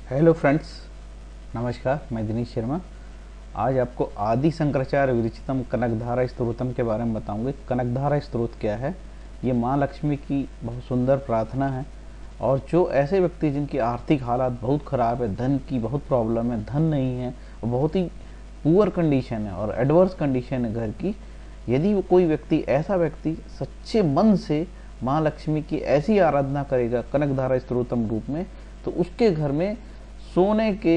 Hello friends, नमस्कार। मैं दिनेश शर्मा। आज आपको आदि शंकराचार्य विरचितम कनकधारा स्तोत्रम के बारे में बताऊंगे। कनकधारा स्तोत्र क्या है? ये माँ लक्ष्मी की बहुत सुंदर प्रार्थना है। और जो ऐसे व्यक्ति जिनकी आर्थिक हालात बहुत ख़राब है, धन की बहुत प्रॉब्लम है, धन नहीं है और बहुत ही पुअर कंडीशन है और एडवर्स कंडीशन है घर की, यदि वो कोई व्यक्ति ऐसा व्यक्ति सच्चे मन से माँ लक्ष्मी की ऐसी आराधना करेगा कनकधारा स्तोत्रम रूप में, तो उसके घर में सोने के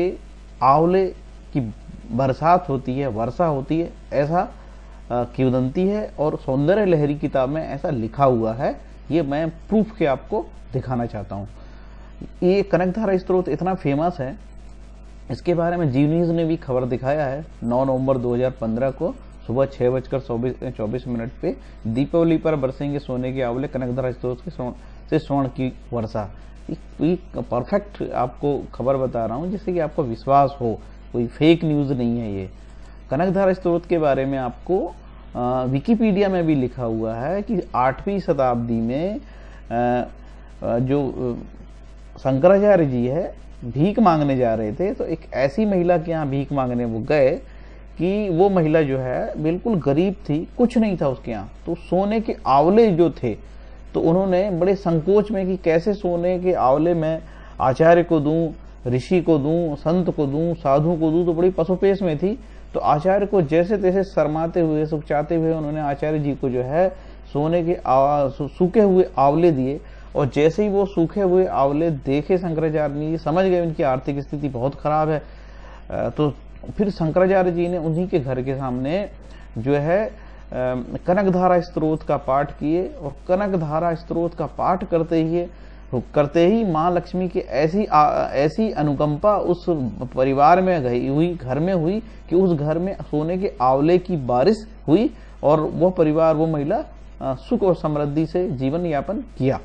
आंवले की बरसात होती है, वर्षा होती है, ऐसा किंवदंती है। और सौंदर्य लहरी किताब में ऐसा लिखा हुआ है। ये मैं प्रूफ के आपको दिखाना चाहता हूँ। ये कनकधारा स्तोत्र इतना फेमस है, इसके बारे में जी न्यूज़ ने भी खबर दिखाया है 9 नवंबर 2015 को सुबह 6:24 पे। दीपावली पर बरसेंगे सोने के आंवले, कनकधारा स्तोत्र से स्वर्ण की वर्षा। परफेक्ट आपको खबर बता रहा हूँ जिससे कि आपको विश्वास हो, कोई फेक न्यूज़ नहीं है। ये कनकधारा स्तोत्र के बारे में आपको विकिपीडिया में भी लिखा हुआ है कि 8वीं शताब्दी में जो शंकराचार्य जी है भीख मांगने जा रहे थे, तो एक ऐसी महिला के यहाँ भीख मांगने वो गए कि वो महिला जो है बिल्कुल गरीब थी, कुछ नहीं था उसके यहाँ। तो सोने के आंवले जो थे, तो उन्होंने बड़े संकोच में कि कैसे सोने के आंवले मैं आचार्य को दूं, ऋषि को दूं, संत को दूं, साधु को दूं, तो बड़ी पसोपेश में थी। तो आचार्य को जैसे तैसे शर्माते हुए, सुखचाते हुए उन्होंने आचार्य जी को जो है सोने के सूखे हुए आंवले दिए। और जैसे ही वो सूखे हुए आंवले देखे शंकराचार्य जी समझ गए उनकी आर्थिक स्थिति बहुत खराब है। तो फिर शंकराचार्य जी ने उन्हीं के घर के सामने जो है कनकधारा स्तोत्र का पाठ किए। और कनकधारा स्तोत्र का पाठ करते ही माँ लक्ष्मी की ऐसी अनुकंपा उस परिवार में हुई, घर में हुई कि उस घर में सोने के आंवले की बारिश हुई और वो परिवार, वो महिला सुख और समृद्धि से जीवन यापन किया।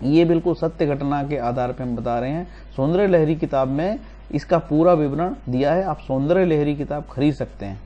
ये बिल्कुल सत्य घटना के आधार पर हम बता रहे हैं। सौंदर्य लहरी किताब में इसका पूरा विवरण दिया है। आप सौंदर्य लहरी किताब खरीद सकते हैं।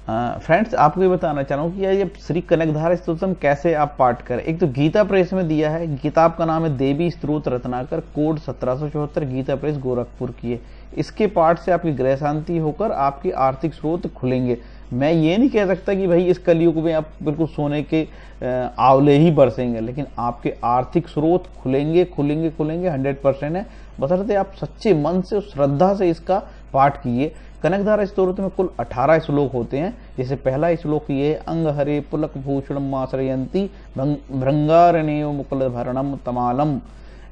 फ्रेंड्स, आपको ये बताना चाह रहा हूँ कि ये श्री कनकधारा स्तोत्रम कैसे आप पाठ करें। एक तो गीता प्रेस में दिया है, किताब का नाम है देवी स्तोत्र रत्नाकर, कोड 1774, गीता प्रेस गोरखपुर की है। इसके पाठ से आपकी ग्रह शांति होकर आपके आर्थिक स्रोत खुलेंगे। मैं ये नहीं कह सकता कि भाई इस कलयुग में आप बिल्कुल सोने के आंवले ही बरसेंगे, लेकिन आपके आर्थिक स्रोत खुलेंगे 100% है, बशर्ते आप सच्चे मन से, श्रद्धा से इसका पाठ कीजिए। कनकधारा स्तोत्र में कुल 18 श्लोक होते हैं। जैसे पहला श्लोक ये, अंग हरे पुलक भूषणम आश्रयंती भृंगारण्यो मुकुल भरणम तमालम।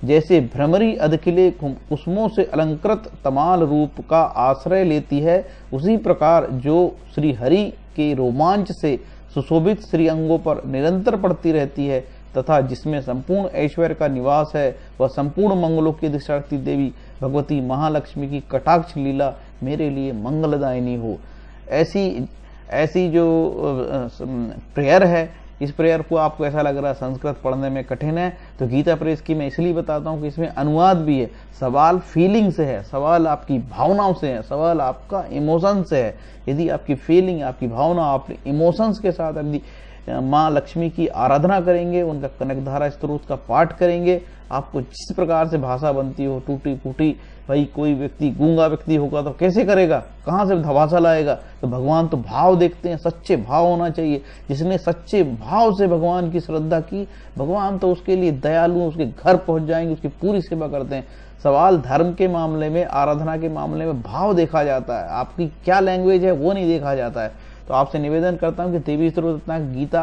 जैसे भ्रमरी अधखिले कुसुमों से अलंकृत तमाल रूप का आश्रय लेती है, उसी प्रकार जो श्री हरि के रोमांच से सुशोभित श्री अंगों पर निरंतर पड़ती रहती है तथा जिसमें संपूर्ण ऐश्वर्य का निवास है, वह संपूर्ण मंगलों की अधिष्ठात्री देवी भगवती महालक्ष्मी की कटाक्ष लीला मेरे लिए मंगलदायिनी हो। ऐसी जो प्रेयर है, इस प्रेयर को आपको ऐसा लग रहा है संस्कृत पढ़ने में कठिन है, तो गीता प्रेस की मैं इसलिए बताता हूँ कि इसमें अनुवाद भी है। सवाल फीलिंग से है, सवाल आपकी भावनाओं से है, सवाल आपका इमोशन से है। यदि आपकी फीलिंग, आपकी भावना, आपके इमोशंस के साथ यदि माँ लक्ष्मी की आराधना करेंगे, उनका कनकधारा स्तोत्र का पाठ करेंगे, आपको जिस प्रकार से भाषा बनती हो टूटी फूटी, भाई कोई व्यक्ति गूंगा व्यक्ति होगा तो कैसे करेगा, कहाँ से भाषा लाएगा? तो भगवान तो भाव देखते हैं, सच्चे भाव होना चाहिए। जिसने सच्चे भाव से भगवान की श्रद्धा की, भगवान तो उसके लिए दयालु, उसके घर पहुंच जाएंगे, उसकी पूरी सेवा करते हैं। सवाल धर्म के मामले में, आराधना के मामले में भाव देखा जाता है, आपकी क्या लैंग्वेज है वो नहीं देखा जाता है। तो आपसे निवेदन करता हूँ कि देवी स्तोत्र गीता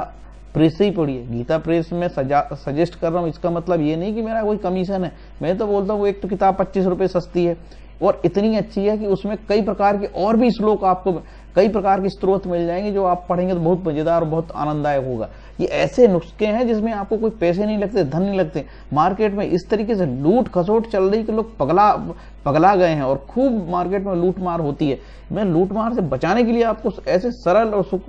प्रेस से ही पढ़िए। गीता प्रेस में सजेस्ट कर रहा हूँ, इसका मतलब ये नहीं कि मेरा कोई कमीशन है। मैं तो बोलता हूँ एक तो किताब 25 रुपये सस्ती है और इतनी अच्छी है कि उसमें कई प्रकार के और भी श्लोक, आपको कई प्रकार के स्त्रोत मिल जाएंगे जो आप पढ़ेंगे तो बहुत मजेदार और बहुत आनंददायक होगा। ये ऐसे नुस्खे हैं जिसमें आपको कोई पैसे नहीं लगते, धन नहीं लगते। मार्केट में इस तरीके से लूट खसोट चल रही कि लोग पगला गए हैं और खूब मार्केट में लूट मार होती है। मैं लूट मार से बचाने के लिए आपको ऐसे सरल और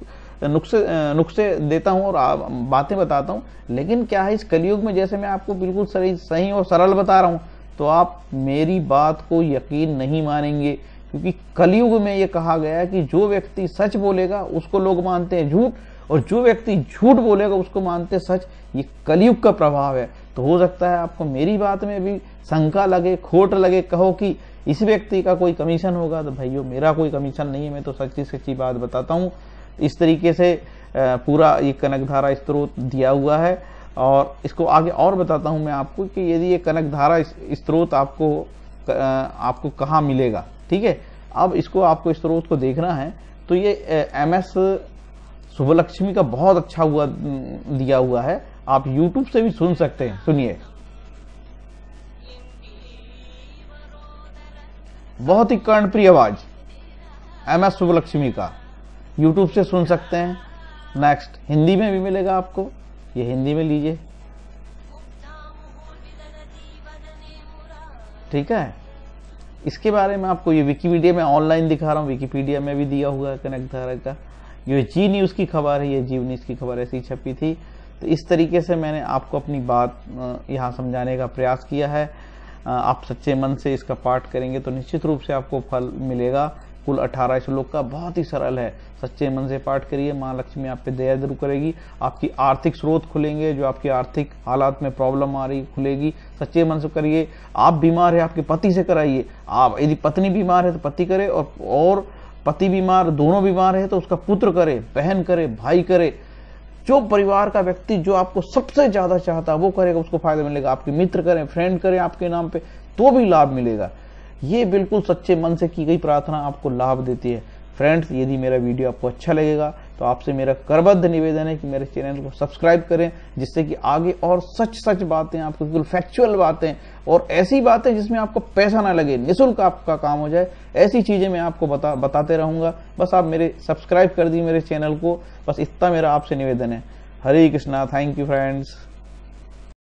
नुस्खे देता हूं और बातें बताता हूं। लेकिन क्या है, इस कलयुग में जैसे मैं आपको बिल्कुल सही और सरल बता रहा हूं, तो आप मेरी बात को यकीन नहीं मानेंगे। क्योंकि कलयुग में ये कहा गया है कि जो व्यक्ति सच बोलेगा उसको लोग मानते हैं झूठ, और जो व्यक्ति झूठ बोलेगा उसको मानते सच। ये कलयुग का प्रभाव है। तो हो सकता है आपको मेरी बात में भी शंका लगे, खोट लगे, कहो कि इस व्यक्ति का कोई कमीशन होगा, तो भाइयों मेरा कोई कमीशन नहीं है, मैं तो सच्ची सच्ची बात बताता हूँ। इस तरीके से पूरा ये कनकधारा स्त्रोत दिया हुआ है। और इसको आगे और बताता हूं मैं आपको कि यदि ये कनकधारा स्त्रोत आपको कहाँ मिलेगा। ठीक है, अब इसको आपको स्त्रोत को देखना है तो ये MS शुभलक्ष्मी का बहुत अच्छा दिया हुआ है, आप YouTube से भी सुन सकते हैं। सुनिए, बहुत ही कर्णप्रिय आवाज MS शुभलक्ष्मी का, YouTube से सुन सकते हैं। नेक्स्ट हिंदी में भी मिलेगा आपको, ये हिंदी में लीजिए। ठीक है, इसके बारे में आपको ये विकिपीडिया में ऑनलाइन दिखा रहा हूँ, विकिपीडिया में भी दिया हुआ है कनकधारा का। ये जी न्यूज की खबर है, ये जी न्यूज की खबर ऐसी छपी थी। तो इस तरीके से मैंने आपको अपनी बात यहाँ समझाने का प्रयास किया है। आप सच्चे मन से इसका पाठ करेंगे तो निश्चित रूप से आपको फल मिलेगा। कुल 18 श्लोक का, बहुत ही सरल है। सच्चे मन से पाठ करिए, माँ लक्ष्मी आप पे दया जरूर करेगी, आपकी आर्थिक स्रोत खुलेंगे, जो आपकी आर्थिक हालात में प्रॉब्लम आ रही खुलेगी। सच्चे मन से करिए। आप बीमार है, आपके पति से कराइए। आप यदि पत्नी बीमार है तो पति करे, और पति बीमार, दोनों बीमार है तो उसका पुत्र करे, बहन करे, भाई करे। जो परिवार का व्यक्ति जो आपको सबसे ज्यादा चाहता है वो करेगा, उसको फायदा मिलेगा। आपके मित्र करें, फ्रेंड करें आपके नाम पे, तो भी लाभ मिलेगा। ये बिल्कुल सच्चे मन से की गई प्रार्थना आपको लाभ देती है। फ्रेंड्स, यदि मेरा वीडियो आपको अच्छा लगेगा तो आपसे मेरा करबद्ध निवेदन है कि मेरे चैनल को सब्सक्राइब करें, जिससे कि आगे और सच बातें, आपको बिल्कुल फैक्चुअल बातें और ऐसी बातें जिसमें आपको पैसा ना लगे, निःशुल्क आपका काम हो जाए, ऐसी चीजें मैं आपको बताते रहूंगा। बस आप मेरे सब्सक्राइब कर दी मेरे चैनल को, बस इतना मेरा आपसे निवेदन है। हरे कृष्णा, थैंक यू फ्रेंड्स।